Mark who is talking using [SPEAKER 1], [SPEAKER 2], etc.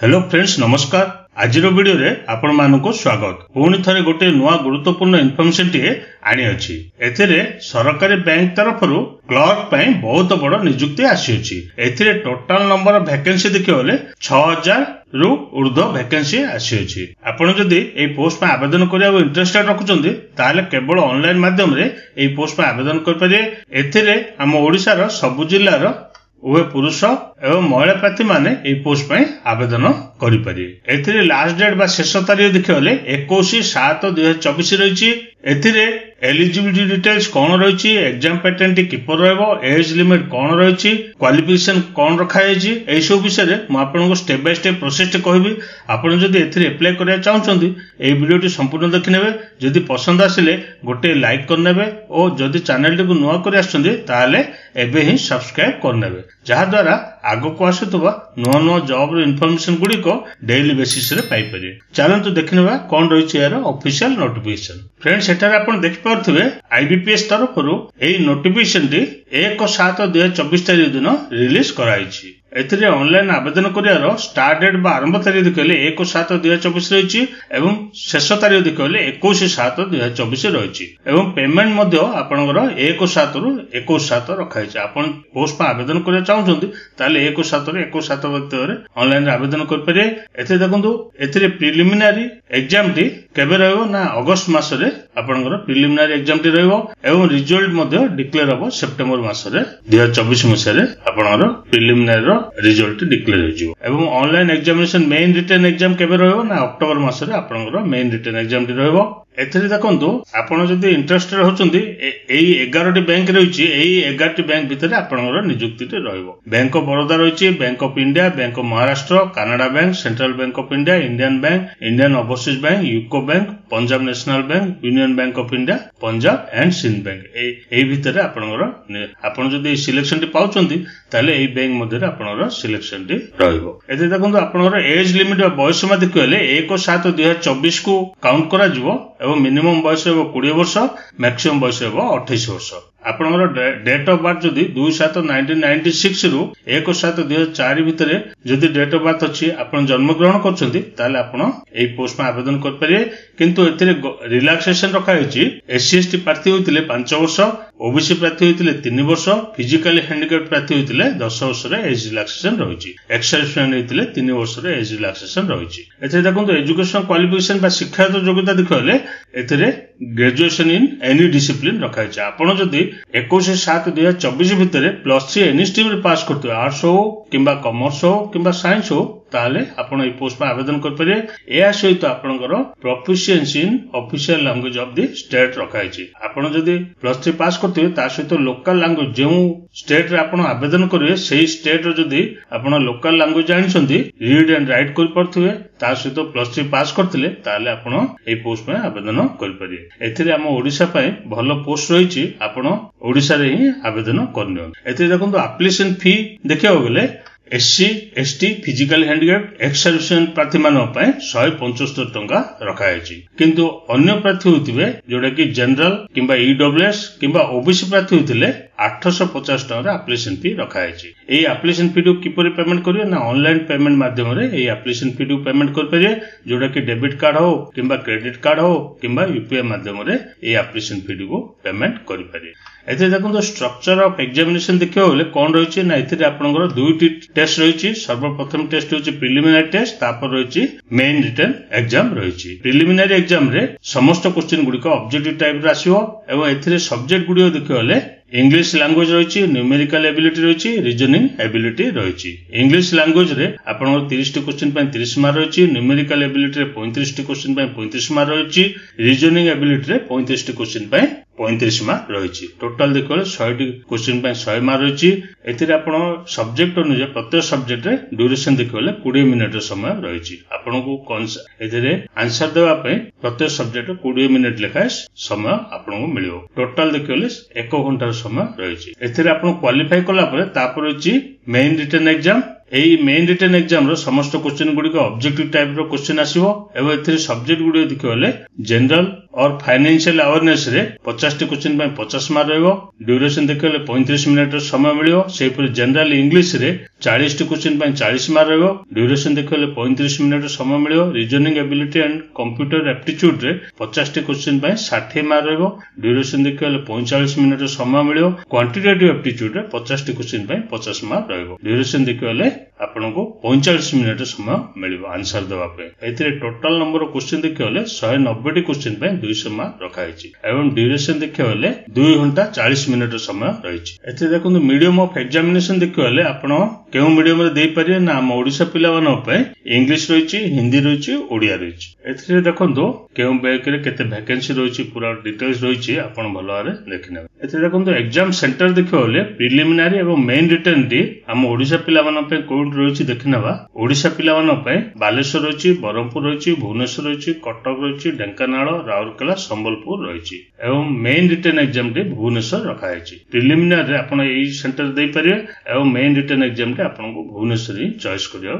[SPEAKER 1] Hello friends नमस्कार। आज video रे आपण मानको स्वागत। पुणी थरे गोटे नुआ गुरुत्वपूर्ण इनफॉरमेशन टीए आनी अछि। एथिरे सरकारी बैंक तरफरु क्लर्क पई बहुत बड़ नियुक्ति आसी अछि। एथिरे टोटल नंबर ऑफ वैकेंसी देखियोले 6000 रु ऊर्ध्व वैकेंसी आसी अछि। आपण जदि ए पोस्ट में आवेदन करिया इंटरेस्टेड रखुचंदी ताले केवल ऑनलाइन माध्यम रे ए पोस्ट में आवेदन कर परिए। एथिरे हम ओडिसा रो सब जिल्ला रो उभय पुरुष एवं महिला प्रार्थी माने ए पोस्ट में आवेदन करिपारिए। एथिरे लास्ट डेट बा शेष तारीख देखियोले 21/7/2024 रहिछि। एथिरे एलिजिबिलिटी डिटेल्स कोन रहिछि, एग्जाम पैटर्न टी किपर रहबो, एज लिमिट कोन रहिछि, क्वालिफिकेशन कोन रखा जायछि, एई सब विषय रे म आपनको स्टेप बाय स्टेप प्रोसेस कहबी। आपण जदि एथिरे अप्लाई करिया चाहउछंदी एई वीडियो टी संपूर्ण देखिनेबे। जदि पसंद आसिले गोटे लाइक करनेबे और जदि चैनल टी को नुआ करि आछंदी ताले एबे ही सब्सक्राइब करनेबे, जहा द्वारा आगो को आसुतबा नुआ नुआ जॉब रो इन्फॉर्मेशन गुडी को डेली बेसिस रे पाई परिए। चलंतु देखिनेबा कोन रहिछि यार ऑफिशियल नोटिफिकेशन। फ्रेंड्स एटार आपण देखि पारथुबे आईबीपीएस तरफरु एई नोटिफिकेशन टी 1/7/2024 तारिख दिन रिलीज कराइछि। एथिरे ऑनलाइन आवेदन करियारो स्टार्ट डेट बा आरंभ तारीख देखले 1/7/2024 रहिछि एवं शेष तारीख देखले 21/7/2024 रहिछि एवं पेमेंट मध्ये आपनकर 1/7 रु 21/7 रखाइछि। आपण पोस्ट पर आवेदन करिया चाहउछंदी ताले 1/7 रु 21/7 भितर ऑनलाइन आवेदन कर परिए। एथे देखंतु एथिरे प्रिलिमिनरी एग्जाम टी केबे रहबो ना अगस्त मास रे आपनकर प्रिलिमिनरी एग्जाम टी रहबो एवं रिजल्ट मध्ये डिक्लेयर हबो सेप्टेम्बर मास रे 2024 मसिया रे आपनकर प्रिलिमिनरी रो रिजल्ट डिक्लेयर हो जिवो एवं online examination main written exam केबे रहबो ना अक्टोबर मास रे आपनकर मेन रिटन एग्जाम टी रहबो। एथिरे देखंतु आपण जदि इंटरेस्टेड होचंदी एई 11 टी बैंक रहिछि, एई 11 टी बैंक भितरे आपनकर नियुक्ति टी रहबो। बैंक ऑफ बड़ौदा रहिछि, bank of India, bank of Maharashtra, Canara bank, central bank of India, Indian bank, Indian overseas bank, UCO bank, Punjab national bank, union bank of India, Punjab and Sindh bank. एई भितरे आपनकर आपण जदि सिलेक्शन टी पाउचंदी ताले एई बैंक मध्ये आपनकर सिलेक्शन टी रहबो। एथे देखंतु आपनकर एज लिमिट बयस मा देखिले 1/7/2024 को काउंट करा जिवो एवं मिनिमम बयस हेबो 20 वर्ष, मैक्सिमम बयस हेबो 28 वर्ष। आपनकर डेट ऑफ बर्थ जदि 2/7/1996 रु 1/7/2004 भितरे जदि डेट ऑफ बर्थ अछि आपण जन्म ग्रहण करछंती ताले आपण एई पोस्ट में आवेदन कर परिए। किंतु एथिरे रिलैक्सेशन रखा हिछि। एससी एसटी प्रार्थी होइतिले 5 वर्ष, ओबीसी प्रार्थी होइतिले 3 वर्ष, फिजिकली हैंडिकैप्ड प्रार्थी होइतिले 10 वर्ष रे एज रिलैक्सेशन रहिछि, एक्स सर्विसमैन होइतिले 3 वर्ष रे एज रिलैक्सेशन रहिछि। एथिरे देखंतु एजुकेशन क्वालिफिकेशन बा शिक्षागत योग्यता देखले एथिरे ग्रेजुएशन इन एनी डिसिप्लिन रखा हिछि। आपण जदि 21/7/2024 भितर +3 एनी स्ट्रीम रे पास करते आर्ट्स हो किंबा कॉमर्स हो किंबा साइंस हो ताले आपण ए पोस्ट में आवेदन कर परिए। एया सहित आपनकर proficiency in official language of the state रखाइछि। आपण जदि +3 पास करते ता सहित लोकल लैंग्वेज जेउ स्टेट रे आपण आवेदन करिवे सेही स्टेट रे जदि आपण लोकल लैंग्वेज जानिसंती रीड एंड राइट कर परथुवे ता सहित +3 पास करथिले ताले आपण ए पोस्ट में आवेदन कर परिए। एथिरे हम ओडिसा पय भलो पोस्ट रहिछि, आपण ओडिसा रे ही आवेदन करनियो। एथिरे देखंतु एप्लीकेशन फी देखियो गेले SC ST physical handicapped ex serviceman प्रार्थी मानन पय 175 टंका रखा है। किंतु अन्य प्रार्थी होतिबे जोडा कि जनरल किंबा ईडब्ल्यूएस किंबा ओबीसी प्रार्थी होतिले 850 टंका एप्लीकेशन फी रखा है। एई एप्लीकेशन फी को किपरि पेमेंट करियो ना ऑनलाइन पेमेंट माध्यम रे एई एप्लीकेशन फी को पेमेंट कर परिए, जोडा कि डेबिट कार्ड हो किंबा क्रेडिट कार्ड हो किंबा यूपीआई माध्यम रे एई एप्लीकेशन फी को पेमेंट करि परिए। एथे देखंतु स्ट्रक्चर ऑफ एग्जामिनेशन देखियो होले कोन रहिछि ना एथिरे आपनकर दुईटी टेस्ट रहिछि। सर्वप्रथम टेस्ट होछि प्रिलिमिनरी टेस्ट, तापर रहिछि मेन रिटन एग्जाम रहिछि। प्रिलिमिनरी एग्जाम रे समस्त क्वेश्चन गुडी को ऑब्जेक्टिव टाइप रे आसीबो एवं एथिरे सब्जेक्ट गुडी देखियो होले इंग्लिश लैंग्वेज रहिछि, न्यूमेरिकल एबिलिटी रहिछि, रीजनिंग एबिलिटी रहिछि। इंग्लिश लैंग्वेज रे आपनकर 30 टी क्वेश्चन पय 30 मार्क रहिछि, न्यूमेरिकल एबिलिटी रे 35 टी क्वेश्चन पय 35 मार्क रहिछि, रीजनिंग एबिलिटी रे 35 टी क्वेश्चन पय 35 मार्क रहिछि। टोटल देखले 100 टी क्वेश्चन पय 100 मार्क रहिछि। एथिरे आपण सब्जेक्ट अनुसार प्रत्येक सब्जेक्ट रे ड्यूरेशन देखले 20 मिनिट रो समय रहिछि। आपनको एथिरे आंसर देबा पय प्रत्येक सब्जेक्ट 20 मिनिट लेखा समय आपनको मिलियो। टोटल देखले 1 घंटा समय रहिछि। एथिरे आपण क्वालिफाई कला परे तापर रहिछि मेन रिटन एग्जाम। एई मेन रिटन एग्जाम रो समस्त क्वेश्चन गुडी को ऑब्जेक्टिव टाइप रो क्वेश्चन आसीबो एवं एथिरे सब्जेक्ट गुडी देखियोले जनरल, और फाइनेंशियल अवेयरनेस रे 50 क्वेश्चन 50 मार्क रहिबो। ड्यूरेशन देखले 35 मिनिट समय मिलियो। सेपरि जनरल इंग्लिश रे 40 क्वेश्चन 40 मार्क रहिबो। ड्यूरेशन देखले 35 मिनिट समय मिलियो। Reasoning ability and computer aptitude रे 50 क्वेश्चन 60 मार्क रहिबो। ड्यूरेशन देखले 45 मिनिट समय मिलियो। क्वांटिटेटिव एप्टीट्यूड रे 50 क्वेश्चन 50 मार्क रहिबो। ड्यूरेशन देखले आपनको 45 मिनिट समय मिलिबो आंसर देबा पे। एथिरे टोटल नंबर ऑफ क्वेश्चन देखले 190 क्वेश्चन 200 मार्क रखा हैछि एवं ड्यूरेशन देखले 2 घंटा 40 मिनिट समय रहिछि। एथे देखंतु मीडियम ऑफ एग्जामिनेशन देखले आपण केउ मीडियम रे देई परिए ना हम ओडिसा पिला मानन पे इंग्लिश रहिछि, हिंदी रहिछि, ओडिया रहिछि। एथिरे देखंतु केउ बैंक रे केते वैकेंसी रहिछि पूरा डिटेल्स रहिछि आपण भलो भाबे देखिनेबे। एथिरे देखंतु एग्जाम सेंटर देखले प्रिलिमिनरी एवं मेन रिटन डी हम ओडिसा पिला मानन पे कोड रहिछि देखिनेबा। ओडिसा पिला मानन पे बालेश्वर रहिछि, बरहमपुर रहिछि, भुवनेश्वर रहिछि, कटक रहिछि, ढेंकानाल, राउरकेला, संबलपुर रहिछि एवं मेन रिटन एग्जाम रे भुवनेश्वर रखा हैछि। प्रिलिमिनरी रे आपण एई सेंटर देई परिए एवं मेन रिटन एग्जाम रे आपनको भुवनेश्वर ही चॉइस करियो।